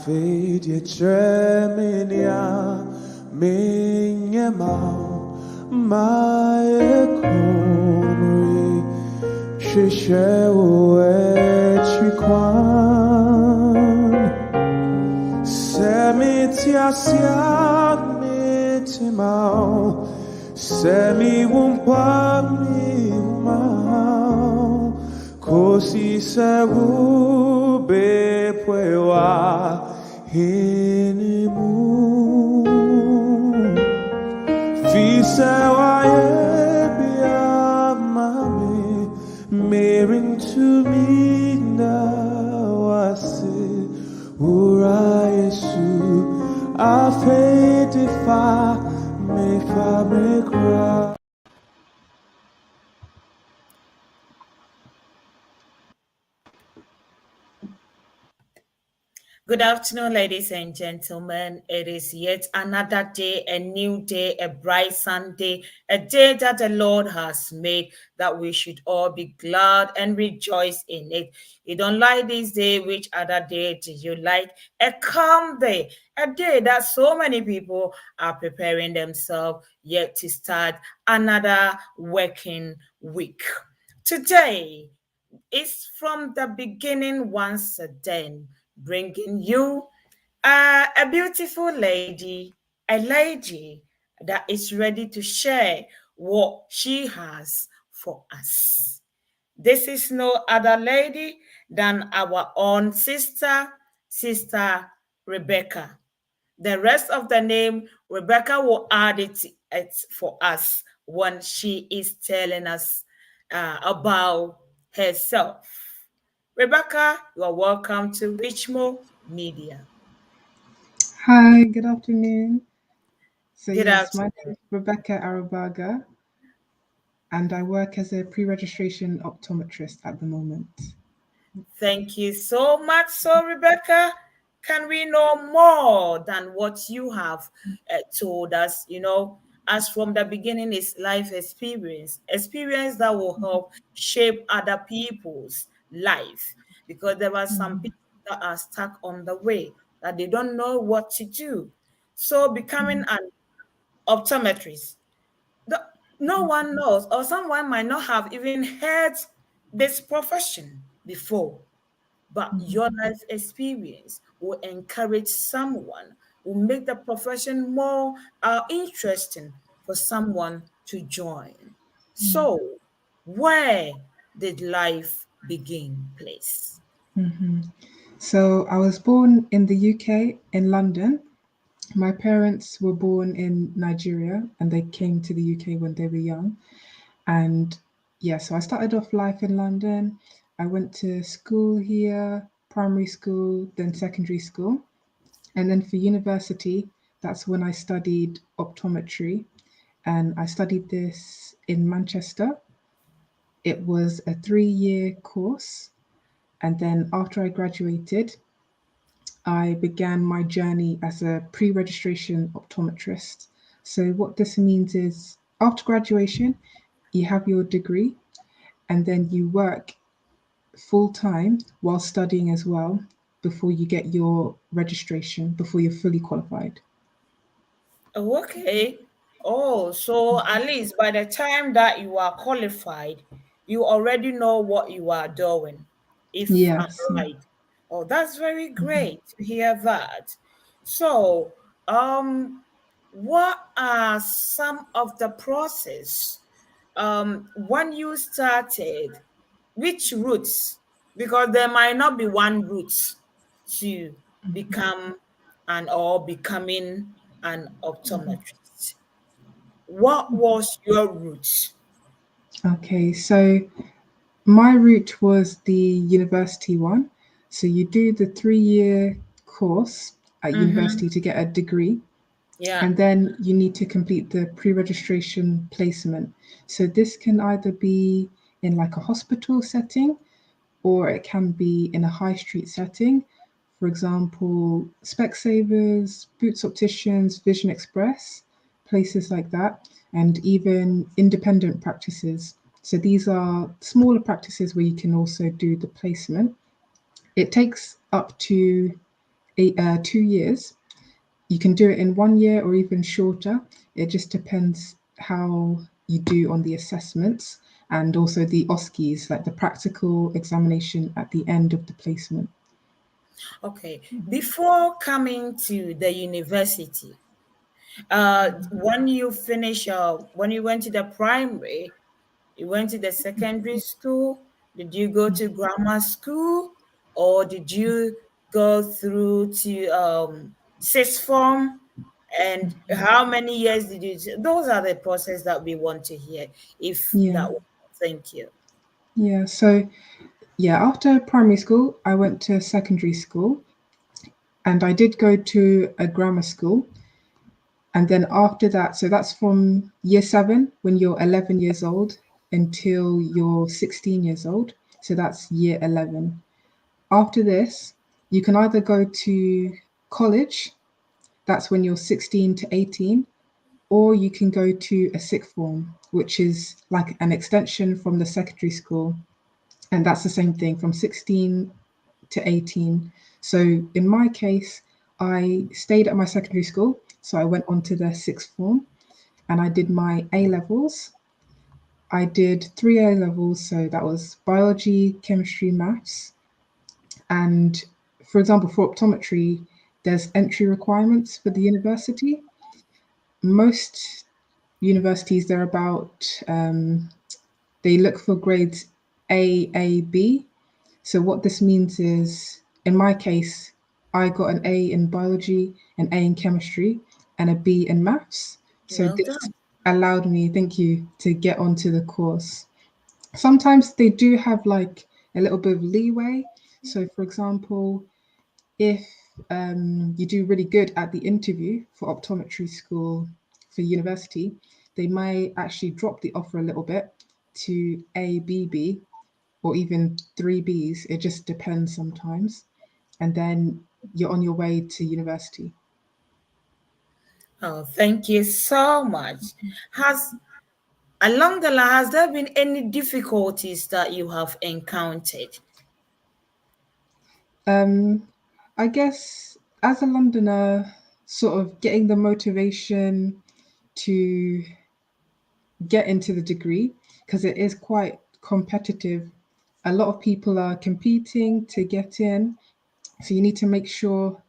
fade ye treminia minyama my comre shishe chikwan semitia siak mitimao semi wumpa mi umao kosi sewu bepwewa hinimu fisewa yebia mami merin to me now I say ura yesu afetifa me fa me cry. Good afternoon, ladies and gentlemen. It is yet another day, a new day, a bright Sunday, a day that the Lord has made, that we should all be glad and rejoice in it. You don't like this day, which other day do you like? A calm day, a day that so many people are preparing themselves yet to start another working week. Today is from the beginning once again, bringing you a beautiful lady, a lady that is ready to share what she has for us. This is no other lady than our own Sister Rebecca. The rest of the name, Rebecca will add it for us when she is telling us about herself. Rebecca, you are welcome to Richmo Media. Hi, good afternoon. So Good yes, my afternoon. name is Rebecca Arobaga, and I work as a pre-registration optometrist at the moment. Thank you so much. So, Rebecca, can we know more than what you have told us? As from the beginning is life experience that will help shape other people's life. Because there are some people that are stuck on the way that they don't know what to do. So, becoming an optometrist, the, no one knows, or someone might not have even heard this profession before. But your life experience will encourage someone, will make the profession more interesting for someone to join. So, where did life begin, please? So I was born in the UK in London. My parents were born in Nigeria and they came to the UK when they were young. And yeah, so I started off life in London. I went to school here, primary school, then secondary school. And then for university, that's when I studied optometry. And I studied this in Manchester. It was a 3-year course. And then after I graduated, I began my journey as a pre registration optometrist. So, what this means is after graduation, you have your degree and then you work full time while studying as well before you get your registration, before you're fully qualified. Oh, okay. Oh, so at least by the time that you are qualified, you already know what you are doing, if I'm Yes. right. Oh, that's very great to hear that. So, what are some of the process when you started? Which routes? Because there might not be one route to become or becoming an optometrist. What was your route? Okay, so my route was the university one. So you do the 3-year course at Mm-hmm. university to get a degree, Yeah. and then you need to complete the pre registration placement. So this can either be in like a hospital setting or it can be in a high street setting. For example, Specsavers, Boots Opticians, Vision Express, places like that, and even independent practices. So these are smaller practices where you can also do the placement. It takes up to 2 years. You can do it in 1 year or even shorter. It just depends how you do on the assessments and also the OSCEs, like the practical examination at the end of the placement. Okay. Before coming to the university, when you finish, when you went to the primary, you went to the secondary school. Did you go to grammar school, or did you go through to sixth form? And how many years did you? Those are the process that we want to hear. If Yeah, that, thank you. yeah. So, yeah, after primary school, I went to secondary school and I did go to a grammar school. And then after that, so that's from year seven when you're 11 years old until you're 16 years old. So that's year 11. After this, you can either go to college, that's when you're 16 to 18, or you can go to a sixth form, which is like an extension from the secondary school. And that's the same thing from 16 to 18. So in my case, I stayed at my secondary school. So I went on to the sixth form and I did my A levels. I did three A levels. So that was biology, chemistry, maths. And for example, for optometry, there's entry requirements for the university. Most universities, they're about, they look for grades A, B. So what this means is, in my case, I got an A in biology, an A in chemistry, and a B in maths. So Well this done. allowed me, thank you, to get onto the course. Sometimes they do have like a little bit of leeway. So, for example, if you do really good at the interview for optometry school for university, they might actually drop the offer a little bit to A, B, B, or even three Bs. It just depends sometimes. And then you're on your way to university. Oh, thank you so much. Has Along the line, has there been any difficulties that you have encountered? Um, I guess as a Londoner, sort of getting the motivation to get into the degree because it is quite competitive. A lot of people are competing to get in, so you need to make sure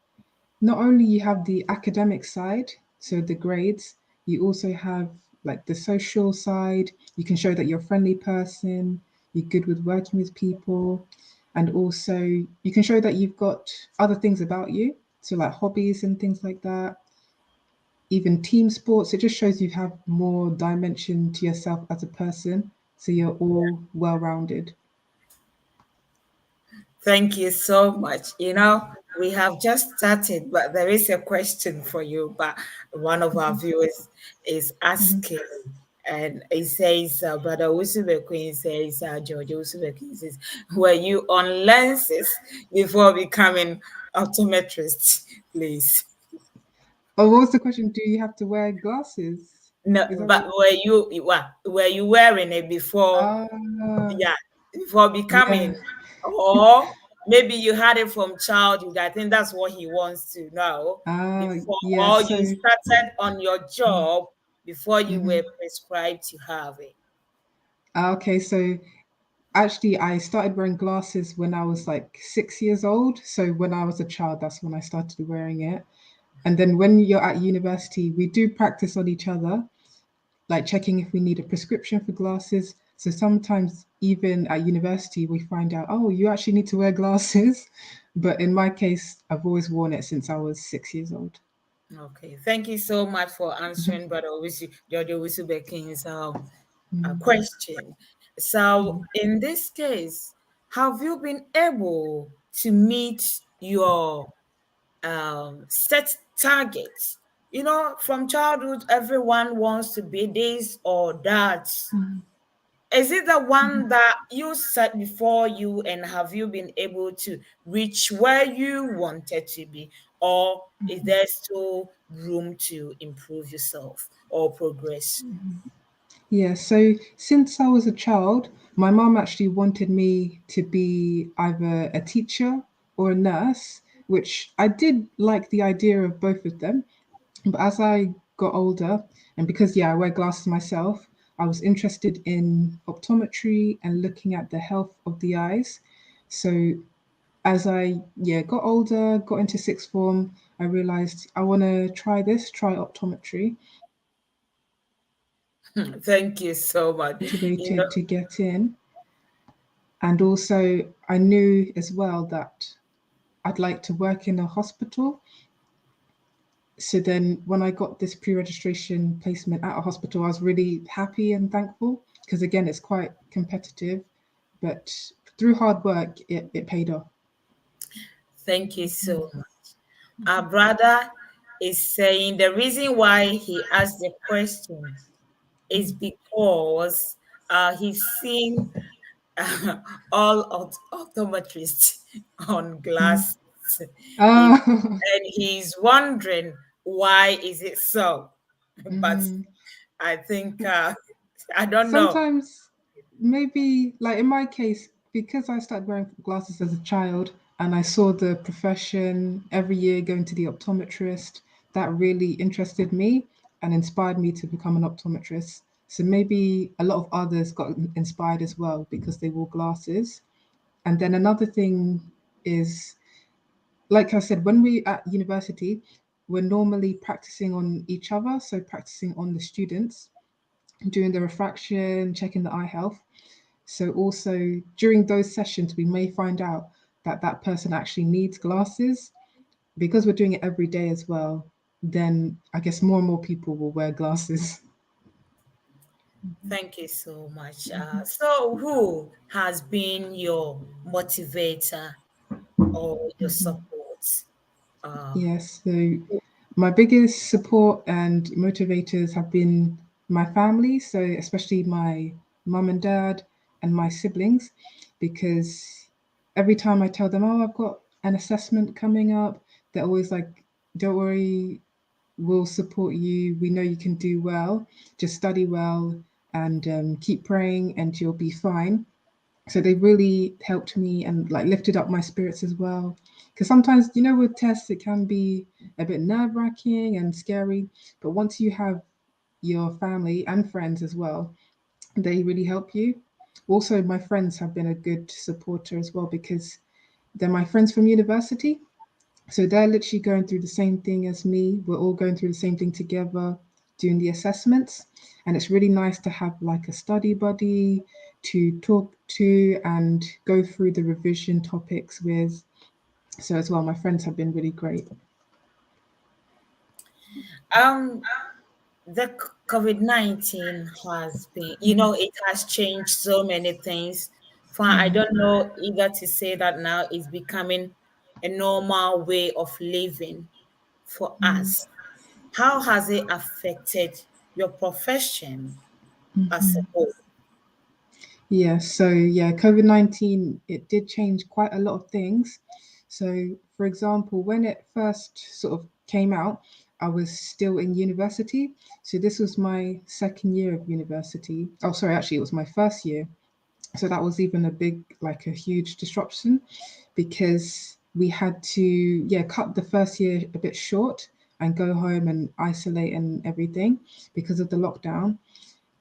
not only you have the academic side, so the grades, you also have like the social side. You can show that you're a friendly person, you're good with working with people, and also you can show that you've got other things about you, so like hobbies and things like that. Even team sports, it just shows you have more dimension to yourself as a person, so you're all well rounded. Thank you so much. We have just started, but there is a question for you. But one of our viewers is asking, and it says, Brother Usube Queen says, George Usube Queen says, were you on lenses before becoming optometrist, please? Oh, what was the question? Do you have to wear glasses? No, Is that but what? were you wearing it before? Ah, Yeah, before yeah. becoming, or maybe you had it from childhood. I think that's what he wants to know. Ah, Before, yeah. or So, you started on your job before you mhm. were prescribed to have it. Okay. So actually, I started wearing glasses when I was like 6 years old. So when I was a child, that's when I started wearing it. And then when you're at university, we do practice on each other, like checking if we need a prescription for glasses. So sometimes even at university, we find out, oh, you actually need to wear glasses. But in my case, I've always worn it since I was 6 years old. Okay, thank you so much for answering Brother George Owusu-Bekin's question. So, in this case, have you been able to meet your set targets? From childhood, everyone wants to be this or that. Is it the one that you set before you, and have you been able to reach where you wanted to be, or is there still room to improve yourself or progress? Yeah, so since I was a child, my mum actually wanted me to be either a teacher or a nurse. which I did like the idea of both of them. But as I got older, and because, yeah, I wear glasses myself, I was interested in optometry and looking at the health of the eyes. So as I, yeah, got older, got into sixth form, I realized I want to try optometry, Thank you so much. You know, motivated to get in. And also, I knew as well that I'd like to work in a hospital. So then when I got this pre-registration placement at a hospital, I was really happy and thankful because again, it's quite competitive, but through hard work, it paid off. thank you so much. Our brother is saying the reason why he asked the question is because he's seen all optometrists on glasses. He, Ah, and he's wondering why is it so. But I think I don't know. sometimes maybe like in my case, because I started wearing glasses as a child and I saw the profession every year going to the optometrist, that really interested me and inspired me to become an optometrist. So maybe a lot of others got inspired as well because they wore glasses. And then another thing is, like I said, when we at university, we're normally practicing on each other, so practicing on the students, doing the refraction, checking the eye health. So also during those sessions, we may find out that that person actually needs glasses because we're doing it every day as well. Then I guess more and more people will wear glasses. Thank you so much. So, who has been your motivator or your support? Uh, Yes, so my biggest support and motivators have been my family, so especially my mum and dad and my siblings, because every time I tell them, oh, I've got an assessment coming up, they're always like, don't worry, we'll support you. We know you can do well. Just study well and keep praying, and you'll be fine. So they really helped me and like lifted up my spirits as well. Because sometimes, you know, with tests, it can be a bit nerve wracking and scary. But once you have your family and friends as well, they really help you. Also, my friends have been a good supporter as well because they're my friends from university. So they're literally going through the same thing as me. We're all going through the same thing together, doing the assessments. And it's really nice to have like a study buddy to talk to and go through the revision topics with. So as well, my friends have been really great. um, the COVID-19 has been, it has changed so many things. Fine, I don't know either to say that now it's becoming a normal way of living for us. How has it affected your profession as a whole? Yeah, so yeah, COVID-19, it did change quite a lot of things. So, for example, when it first sort of came out, I was still in university. So, this was my second year of university. Oh, sorry, actually, it was my first year. So, that was even a big, like a huge disruption because we had to, yeah, cut the first year a bit short and go home and isolate and everything because of the lockdown.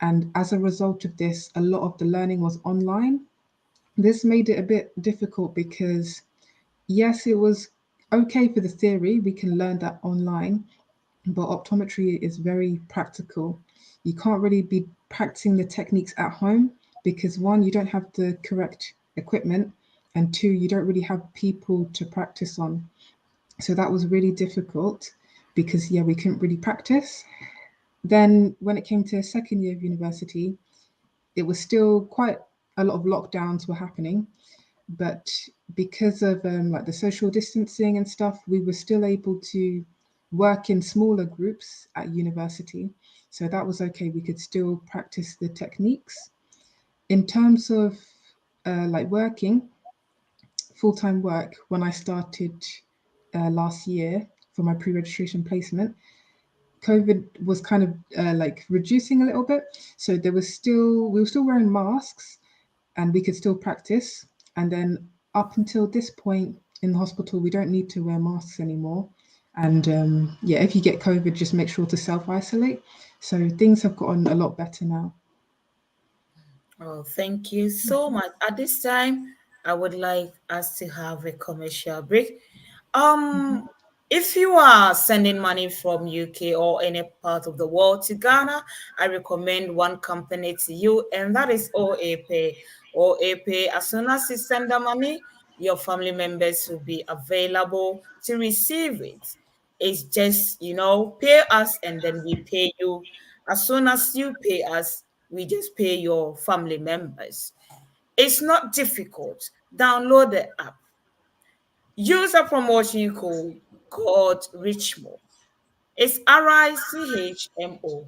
And as a result of this, a lot of the learning was online. This made it a bit difficult because, yes, it was okay for the theory, we can learn that online, but optometry is very practical. You can't really be practicing the techniques at home because, one, you don't have the correct equipment, and two, you don't really have people to practice on. So that was really difficult because, yeah, we couldn't really practice. Then, when it came to second year of university, it was still quite a lot of lockdowns were happening, but because of like the social distancing and stuff, we were still able to work in smaller groups at university. So that was okay. We could still practice the techniques. In terms of like working, full time work, when I started last year for my pre registration placement, COVID was kind of like reducing a little bit. So we were still wearing masks and we could still practice. And then up until this point in the hospital, we don't need to wear masks anymore. And yeah, if you get COVID, just make sure to self isolate. So things have gotten a lot better now. Oh, thank you so much. At this time, I would like us to have a commercial break. Um, if you are sending money from UK or any part of the world to Ghana, I recommend one company to you, and that is OAPay. OAPay, as soon as you send the money, your family members will be available to receive it. It's just, pay us and then we pay you. As soon as you pay us, we just pay your family members. It's not difficult. Download the app. Use a promotion code called Richmo. It's RICHMO.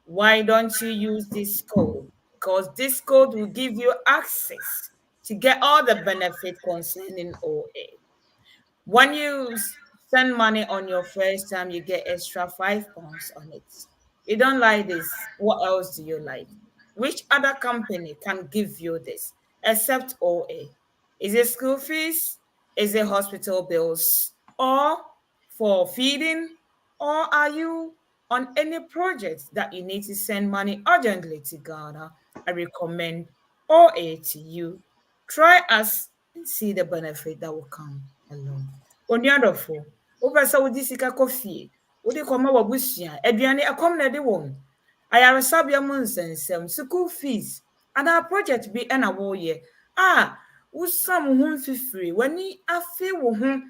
Why don't you use this code? Because this code will give you access to get all the benefit concerning OA. When you send money on your first time, you get extra £5 on it. You don't like this. What else do you like? Which other company can give you this except OA? Is it school fees? Is it hospital bills? Or for feeding? Or are you on any project that you need to send money urgently to Ghana? I recommend OA to you. Try us and see the benefit that will come along. Onuadɔfo, wopɛ sɛ wode sika kɔ fie, wode kɔma w'abusua, aduane ɛkɔm na ɛde wɔn, ayaresabea mu nsɛnsɛm, school fees, anaa project bi ɛna woyɛ a wosam wo ho mfifiri, w'ani afe wo ho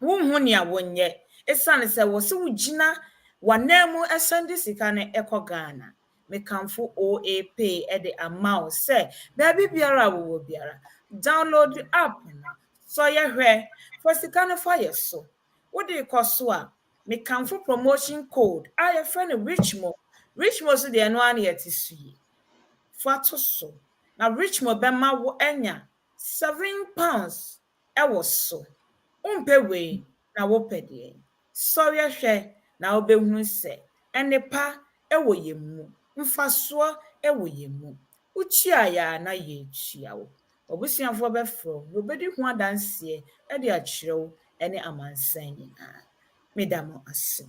wonhu nea wonyɛ ɛsiane sɛ wɔ sɛ wogyina w'anan mu ɛsɛnde sika no ɛkɔ Ghana. Mekamfo OAPay ɛde ama wo sɛ baabi biara a wowɔ biara, download the app no, sɔ yɛhwɛ, fa sika no fa yɛ so. Wode kɔ so a, mekamfo promotion code a yɛfrɛ no Richmo. Richmo so deɛ ɛno ara na yɛte so yi. Fa to so. Na Richmo bɛma wo anya £7 ɛwɔ so. Wompɛ wei na wopɛ deɛ. Sɔre hwɛ na wobɛhu sɛ ɛnepa ɛwɔ yɛn mu, mfasoɔ ɛwɔ yɛn mu. Wotua yɛ a na yɛtua wo. Abusuafoɔ bɛfrɛ wo na wobɛdi ho adanseɛ ɛde akyerɛ wo ɛne amansan nyinaa. Meda mo ase.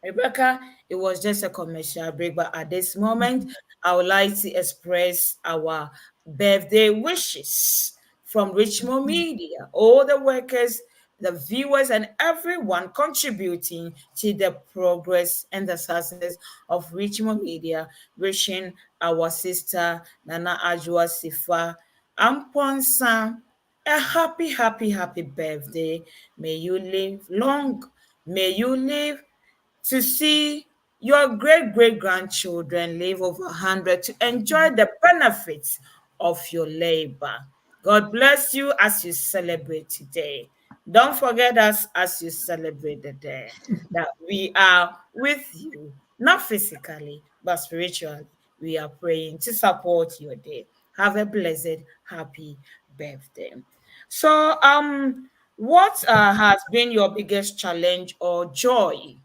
Rebecca, it was just a commercial break, but at this moment, I would like to express our birthday wishes from Richmond Media, all the workers, the viewers, and everyone contributing to the progress and the success of Richmond Media, wishing our sister Nana Ajua Sifa Amponsa a happy, happy, happy birthday. May you live long. May you live to see your great grandchildren live over 100 to enjoy the benefits of your labor. God bless you as you celebrate today. Don't forget us as you celebrate the day that we are with you, not physically, but spiritually. We are praying to support your day. Have a blessed, happy birthday. So, what has been your biggest challenge or joy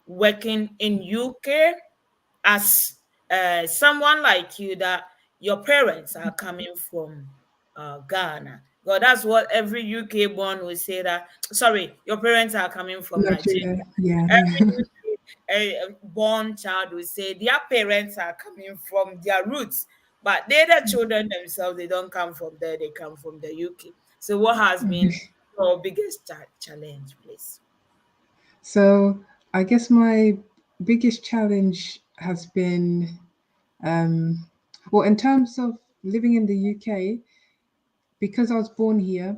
working in UK as someone like you that your parents are coming from Ghana? God, that's what every UK born will say that. Sorry, your parents are coming from Nigeria. Nigeria, yeah. Every UK born child will say their parents are coming from their roots, but they're the children themselves. They don't come from there. They come from the UK. So, what has been your biggest challenge, please? So I guess my biggest challenge has been, well, in terms of living in the UK, because I was born here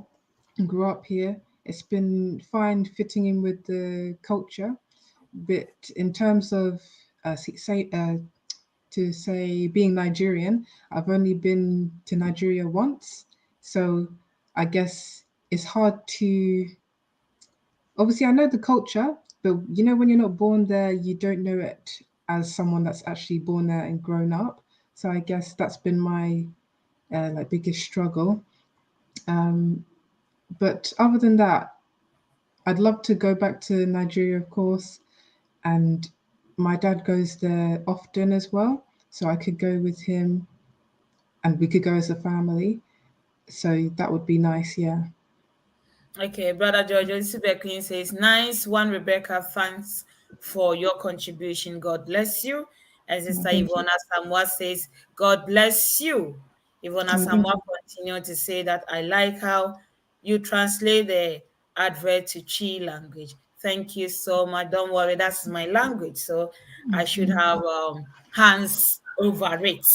and grew up here, it's been fine fitting in with the culture. But in terms of to say being Nigerian, I've only been to Nigeria once, so I guess it's hard to. Obviously, I know the culture, but when you're not born there, you don't know it as someone that's actually born there and grown up. So I guess that's been my like biggest struggle. But other than that, I'd love to go back to Nigeria, of course, and my dad goes there often as well, so I could go with him, and we could go as a family. So that would be nice, yeah. Okay, Brother George Queen says, nice one, Rebecca. Thanks for your contribution. God bless you. And Oh, Sister thank you. Ivona Samoa says, God bless you. Ivona Oh, thank Samoa you. continued to say that I like how you translate the advert to Chi language. Thank you so much. Don't worry, that's my language. So I should have hands over it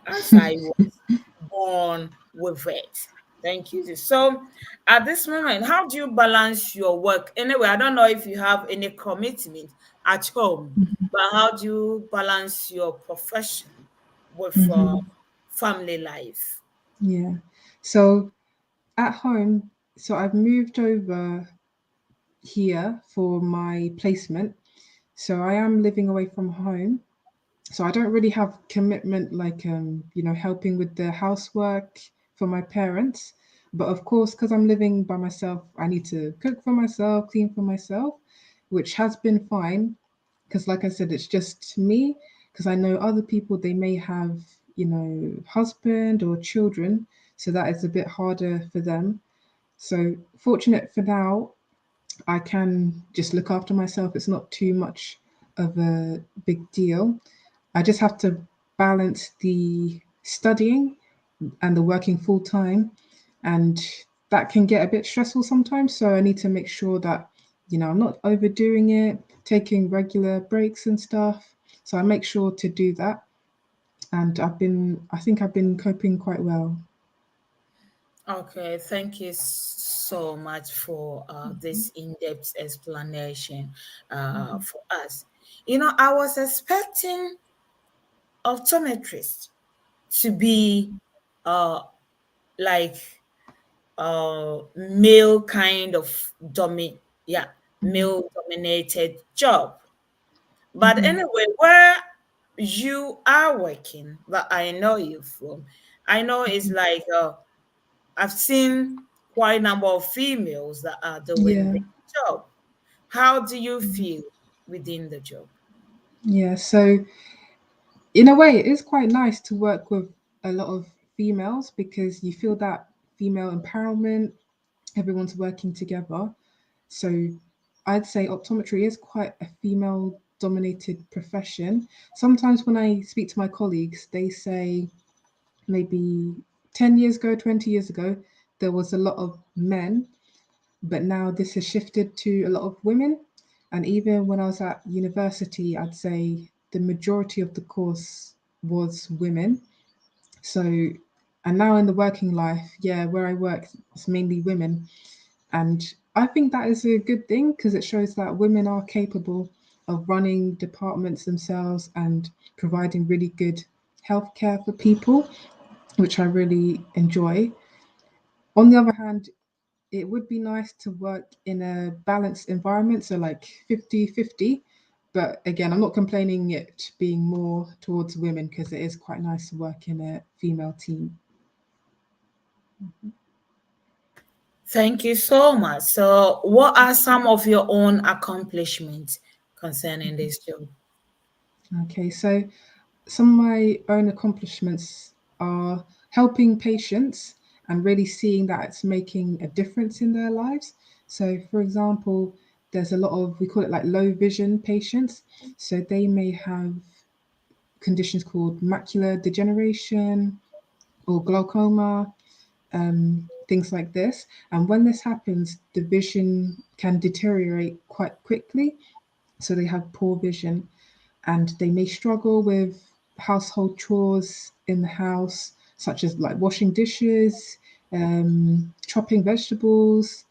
as I was born with it. Thank you. So, at this moment, how do you balance your work? Anyway, I don't know if you have any commitment at home, but how do you balance your profession with family life? Yeah. So at home, so I've moved over here for my placement. So I am living away from home. So I don't really have commitment like helping with the housework for my parents. But of course, because I'm living by myself, I need to cook for myself, clean for myself, which has been fine. Because like I said, it's just me. Because I know other people, they may have, husband or children. So that is a bit harder for them. So fortunate for now, I can just look after myself. It's not too much of a big deal. I just have to balance the studying and the working full time, and that can get a bit stressful sometimes. So I need to make sure that I'm not overdoing it, taking regular breaks and stuff. So I make sure to do that, and I think I've been coping quite well. Okay, thank you so much for this in-depth explanation for us. I was expecting optometrists to be uh, like male kind of male dominated job. But anyway, where you are working, that I know you from, I know it's like I've seen quite a number of females that are doing Yeah, the job. How do you feel within the job? yeah. So in a way, it is quite nice to work with a lot of females because you feel that female empowerment, everyone's working together. So I'd say optometry is quite a female dominated profession. Sometimes when I speak to my colleagues, they say maybe 10 years ago, 20 years ago, there was a lot of men, but now this has shifted to a lot of women. And even when I was at university, I'd say the majority of the course was women. So, and now in the working life, yeah, where I work, it's mainly women. And I think that is a good thing because it shows that women are capable of running departments themselves and providing really good healthcare for people, which I really enjoy. On the other hand, it would be nice to work in a balanced environment, so like 50-50. But again, I'm not complaining it being more towards women because it is quite nice to work in a female team. Thank you so much. So, what are some of your own accomplishments concerning this job? Okay, so some of my own accomplishments are helping patients and really seeing that it's making a difference in their lives. So, for example, there's a lot of, we call it like low vision patients. So, they may have conditions called macular degeneration or glaucoma, things like this. And when this happens, the vision can deteriorate quite quickly. So, they have poor vision and they may struggle with household chores in the house, such as like washing dishes, chopping vegetables,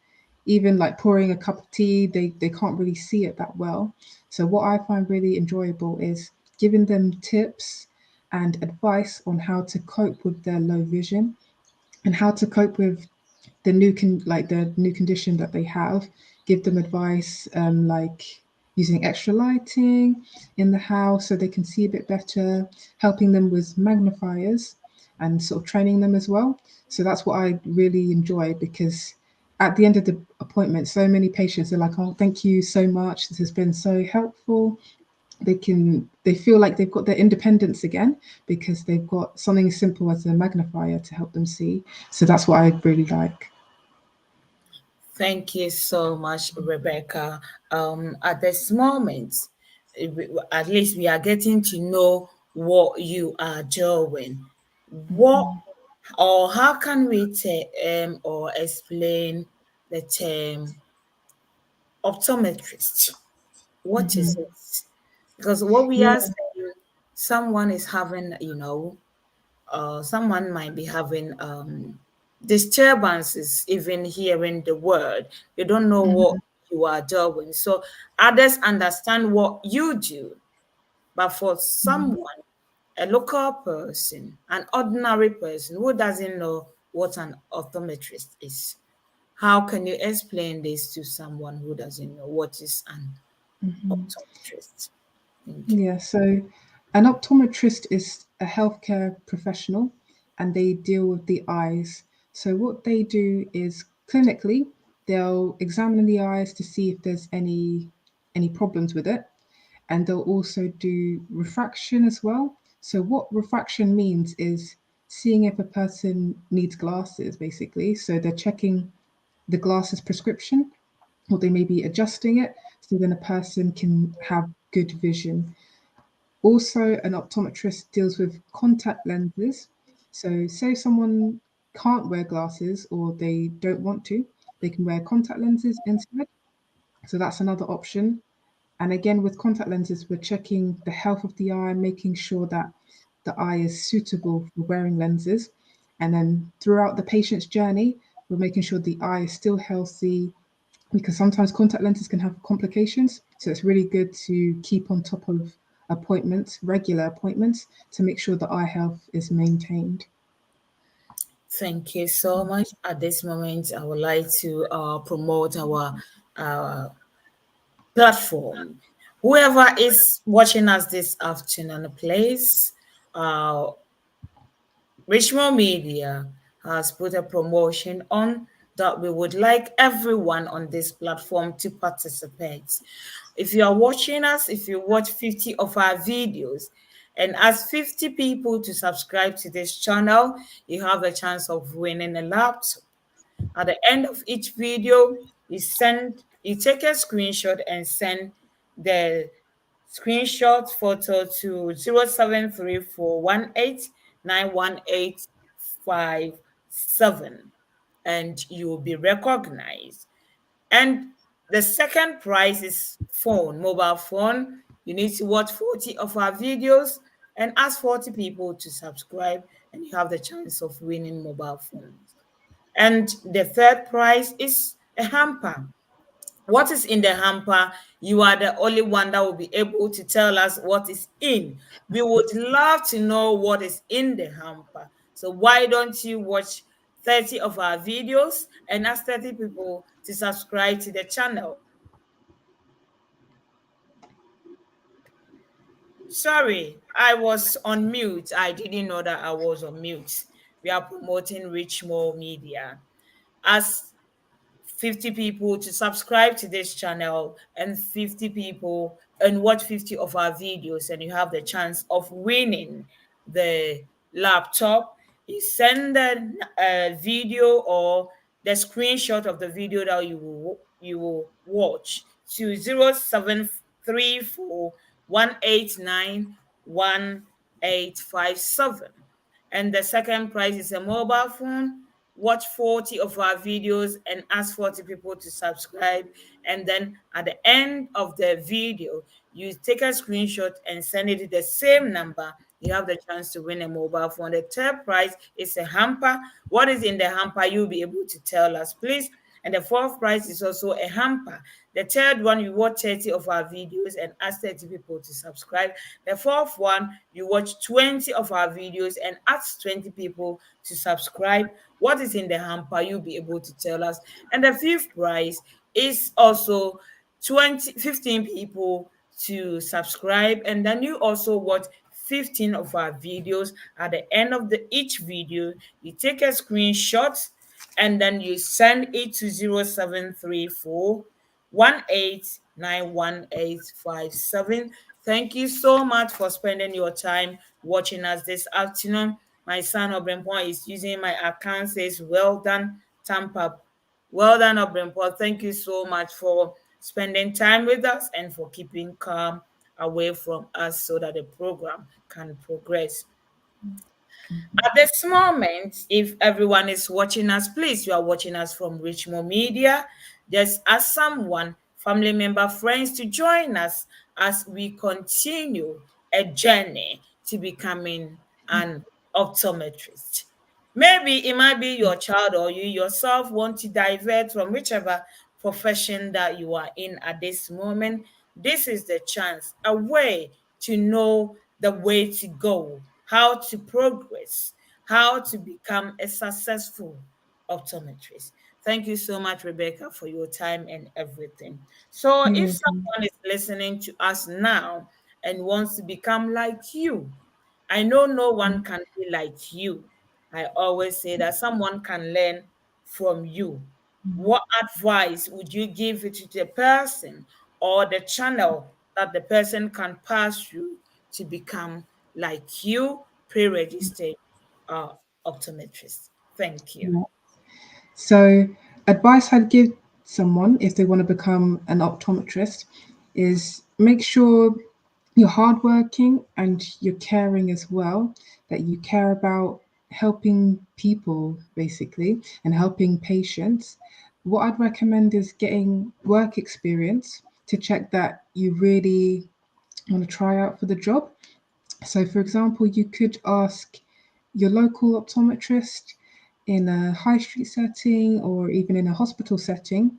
even like pouring a cup of tea. They can't really see it that well. So, what I find really enjoyable is giving them tips and advice on how to cope with their low vision and how to cope with the new condition that they have, give them advice like using extra lighting in the house so they can see a bit better, helping them with magnifiers and sort of training them as well. So that's what I really enjoy because at the end of the appointment, so many patients are like, "Oh, thank you so much. This has been so helpful." They feel like they've got their independence again because they've got something simple as a magnifier to help them see. So that's what I really like. Thank you so much, Rebecca. At this moment, at least we are getting to know what you are doing. What or how can we or explain the term optometrist? What is Hmm. it? Because what we are Yeah. saying, someone is having, someone might be having disturbances even hearing the word. You don't know what Mhm. you are doing. So others understand what you do, but for someone, a local person, an ordinary person who doesn't know what an optometrist is, how can you explain this to someone who doesn't know what is an optometrist? Thank you. Yeah, so an optometrist is a healthcare professional and they deal with the eyes. So, what they do is clinically, they'll examine the eyes to see if there's any problems with it, and they'll also do refraction as well. So, what refraction means is seeing if a person needs glasses, basically. So, they're checking the glasses prescription or they may be adjusting it so then a person can have good vision. Also, an optometrist deals with contact lenses. So, say someone can't wear glasses or they don't want to, they can wear contact lenses instead. So, that's another option. And again, with contact lenses, we're checking the health of the eye, making sure that the eye is suitable for wearing lenses. And then throughout the patient's journey, we're making sure the eye is still healthy, because sometimes contact lenses can have complications. So it's really good to keep on top of appointments, regular appointments, to make sure the eye health is maintained. Thank you so much. At this moment, I would like to promote our uh, platform. Whoever is watching us this afternoon, please, uh, Richmond Media has put a promotion on that we would like everyone on this platform to participate. If you are watching us, if you watch 50 of our videos and ask 50 people to subscribe to this channel, you have a chance of winning a laptop. At the end of each video, you take a screenshot and send the screenshot photo to 0734189185 and you will be recognized. And the second prize is phone, mobile phone. You need to watch 40 of our videos and ask 40 people to subscribe, and you have the chance of winning mobile phones. And the third prize is a hamper. What is in the hamper? You are the only one that will be able to tell us what is in. We would love to know what is in the hamper. So why don't you watch 30 of our videos and ask 30 people to subscribe to the channel? Sorry, I was on mute. I didn't know that I was on mute. We are promoting Rich More Media. As 50 people to subscribe to this channel and 50 people and watch 50 of our videos and you have the chance of winning the laptop. You send the video or the screenshot of the video that you will watch to 0734189185 and the second prize is a mobile phone. Watch 40 of our videos and ask 40 people to subscribe. And then at the end of the video, you take a screenshot and send it to the same number. You have the chance to win a mobile phone. The third prize is a hamper. What is in the hamper? You'll be able to tell us, please. And the fourth prize is also a hamper. The third one, you watch 30 of our videos and ask 30 people to subscribe. The fourth one, you watch 20 of our videos and ask 20 people to subscribe. What is in the hamper? You'll be able to tell us. And the fifth prize is also 15 people to subscribe. And then you also watch 15 of our videos. At the end of each video, you take a screenshot and then you send it to 0734189185 Thank you so much for spending your time watching us this afternoon. My son Obrempon is using my account, says, well done, Tampa Well done, Obrimpo. Thank you so much for spending time with us and for keeping calm away from us so that the program can progress. At this moment, if everyone is watching us, please, you are watching us from Richmond Media. Just ask someone, family member, friends to join us as we continue a journey to becoming an optometrist. Maybe it might be your child or you yourself want to divert from whichever profession that you are in at this moment. This is the chance, a way to know the way to go, how to progress, how to become a successful optometrist. Thank you so much, Rebecca, for your time and everything. So, You're if welcome. someone is listening to us now and wants to become like you, I know no one can be like you. I always say that someone can learn from you. What advice would you give it to the person or the channel that the person can pass through to become like you, pre-registered uh, optometrist? Thank you. Yeah. So, advice I'd give someone if they want to become an optometrist is make sure you're hardworking and you're caring as well, that you care about helping people basically and helping patients. What I'd recommend is getting work experience to check that you really want to try out for the job. So, for example, you could ask your local optometrist in a high street setting or even in a hospital setting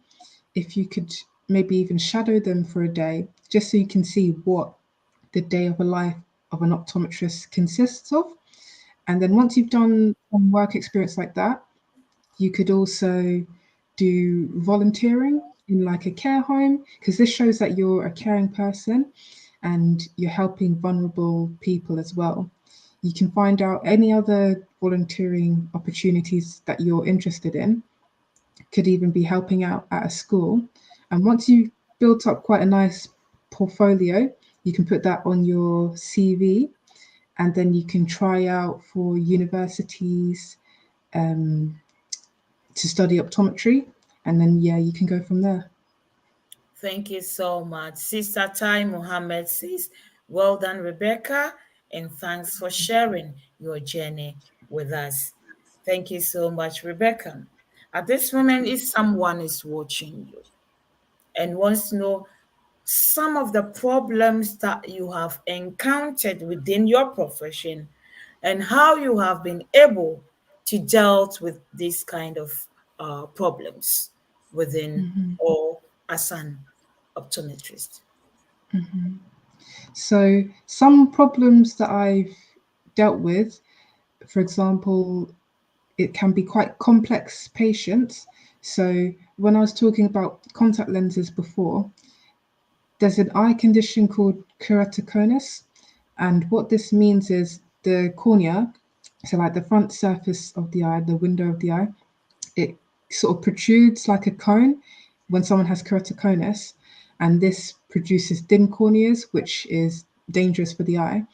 if you could maybe even shadow them for a day just so you can see what the day of a life of an optometrist consists of. And then once you've done some work experience like that, you could also do volunteering in like a care home because this shows that you're a caring person and you're helping vulnerable people as well. You can find out any other volunteering opportunities that you're interested in, could even be helping out at a school. And once you've built up quite a nice portfolio, you can put that on your CV and then you can try out for universities um, to study optometry. And then, yeah, you can go from there. Thank you so much. Sister Tai Muhammad says, well done, Rebecca, and thanks for sharing your journey with us. Thank you so much, Rebecca. At this moment, if someone is watching you and wants to know some of the problems that you have encountered within your profession and how you have been able to deal with these kind of problems within or as an optometrist. So, some problems that I've dealt with, for example, it can be quite complex patients. So, when I was talking about contact lenses before, there's an eye condition called keratoconus. And what this means is the cornea, so like the front surface of the eye, the window of the eye, it sort of protrudes like a cone when someone has keratoconus. And this produces thin corneas, which is dangerous for the eye.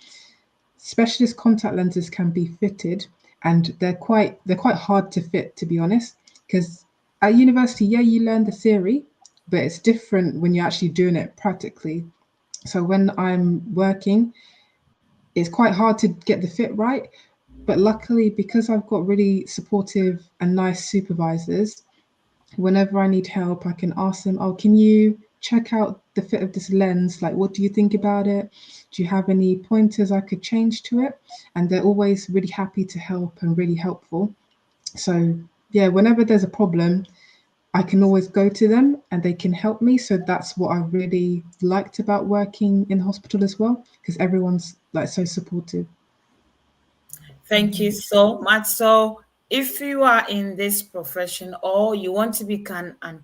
Specialist contact lenses can be fitted and they're quite hard to fit, to be honest, because at university, yeah, you learn the theory, but it's different when you're actually doing it practically. So when I'm working, it's quite hard to get the fit right. But luckily, because I've got really supportive and nice supervisors, whenever I need help, I can ask them, oh, can you check out the fit of this lens? Like, what do you think about it? Do you have any pointers I could change to it? And they're always really happy to help and really helpful. So, yeah, whenever there's a problem, I can always go to them and they can help me. So that's what I really liked about working in hospital as well, because everyone's like so supportive. Thank you so much. So, if you are in this profession or you want to become an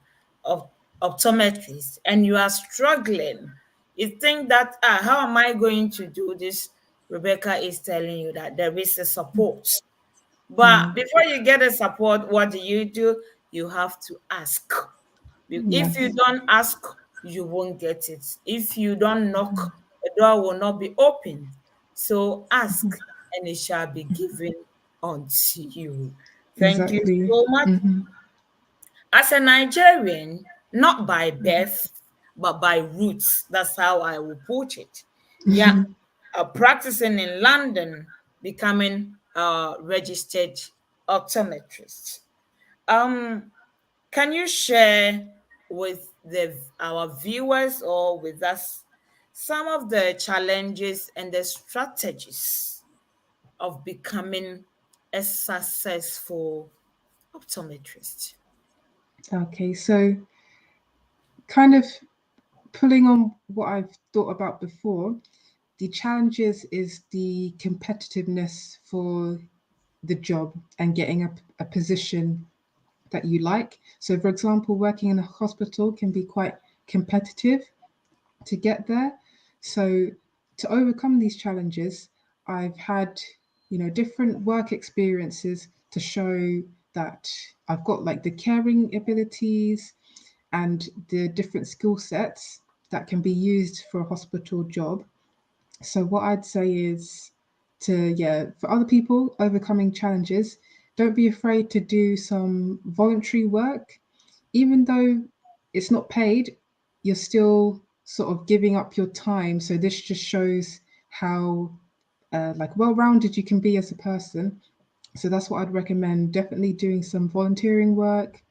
optometrist and you are struggling, you think that, how am I going to do this? Rebecca is telling you that there is a support. Yeah. But before you get the support, what do? You have to ask. If you Yes. don't ask, you won't get it. If you don't knock, the door will not be opened. So ask, and it shall be given unto you. Thank you Exactly. so much. Hmm. As a Nigerian, not by birth, but by roots, that's how I will put it. Yeah, practicing in London, becoming a registered optometrist. Um, can you share with our viewers or with us some of the challenges and the strategies of becoming a successful optometrist? Okay, so kind of pulling on what I've thought about before, the challenges is the competitiveness for the job and getting a position that you like. So, for example, working in a hospital can be quite competitive to get there. So, to overcome these challenges, I've had, different work experiences to show that I've got like the caring abilities and the different skill sets that can be used for a hospital job. So what I'd say is for other people overcoming challenges, don't be afraid to do some voluntary work. Even though it's not paid, you're still sort of giving up your time. So this just shows how like well-rounded you can be as a person. So that's what I'd recommend. Definitely doing some volunteering work,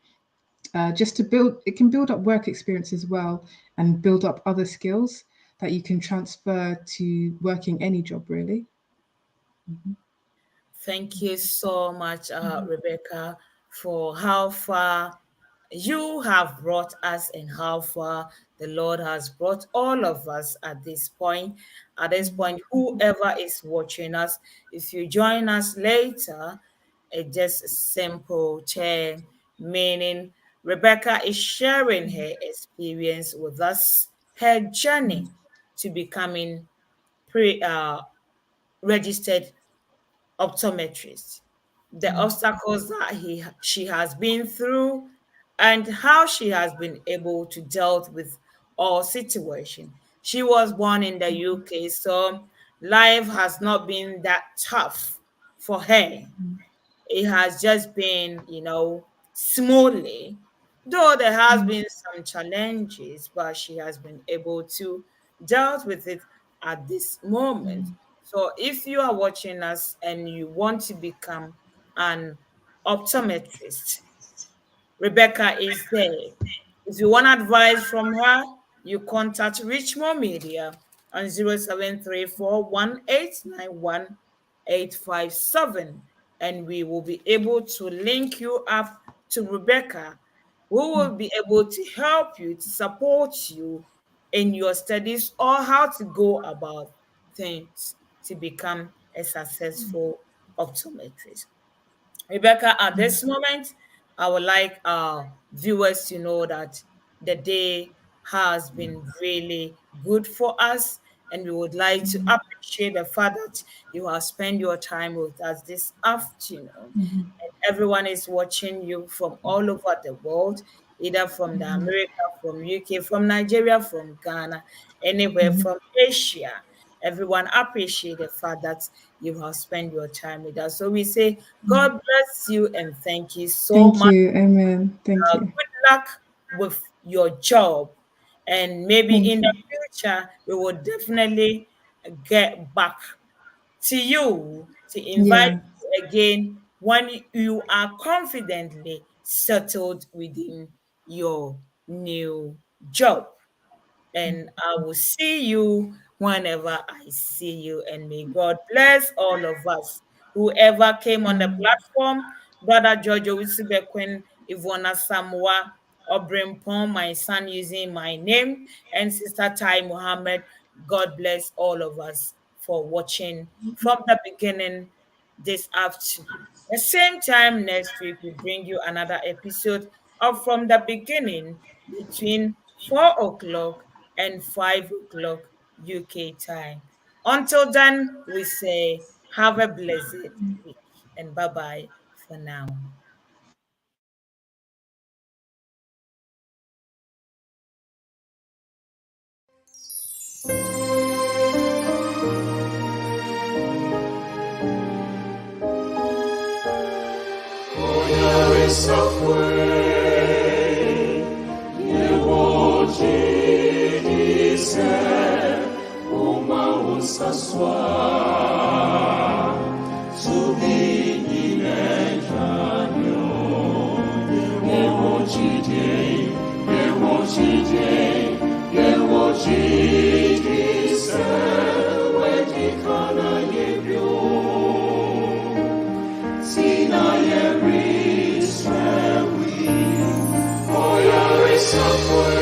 just to build. It can build up work experience as well, and build up other skills that you can transfer to working any job really. Thank you so much, Rebecca, for how far you have brought us and how far the Lord has brought all of us at this point. At this point, whoever is watching us, if you join us later, it's just a simple chair, meaning Rebecca is sharing her experience with us, her journey to becoming registered optometrist, the obstacles that she has been through, and how she has been able to deal with all situation. She was born in the UK, so life has not been that tough for her. It has just been, smoothly. Though there has been some challenges, but she has been able to deal with it at this moment. So if you are watching us and you want to become an optometrist, Rebecca is there. If you want advice from her, you contact Richmond Media on 0734-1891-857, and we will be able to link you up to Rebecca, who will be able to help you, to support you in your studies or how to go about things to become a successful optometrist. Rebecca, at this moment, I would like our viewers to know that the day has been really good for us, and we would like to appreciate the fact that you have spent your time with us this afternoon. And everyone is watching you from all over the world, either from the America, from UK, from Nigeria, from Ghana, anywhere from Asia. Everyone appreciate the fact that you have spent your time with us. So we say, God bless you and thank you so Thank much. you. Amen. Thank you. Good luck with your job. And maybe Thank in the you. future, we will definitely get back to you to invite Yeah. you again when you are confidently settled within your new job. And I will see you whenever I see you. And may God bless all of us. Whoever came on the platform, Brother Giorgio Wisibequin, Ivona Samoa, Obrimpon, my son using my name, and Sister Tai Muhammad. God bless all of us for watching from the beginning this afternoon. The same time next week, we bring you another episode of From the Beginning between 4 o'clock and 5 o'clock UK time. Until then, we say have a blessed week and bye bye for now. There is a way. Suffer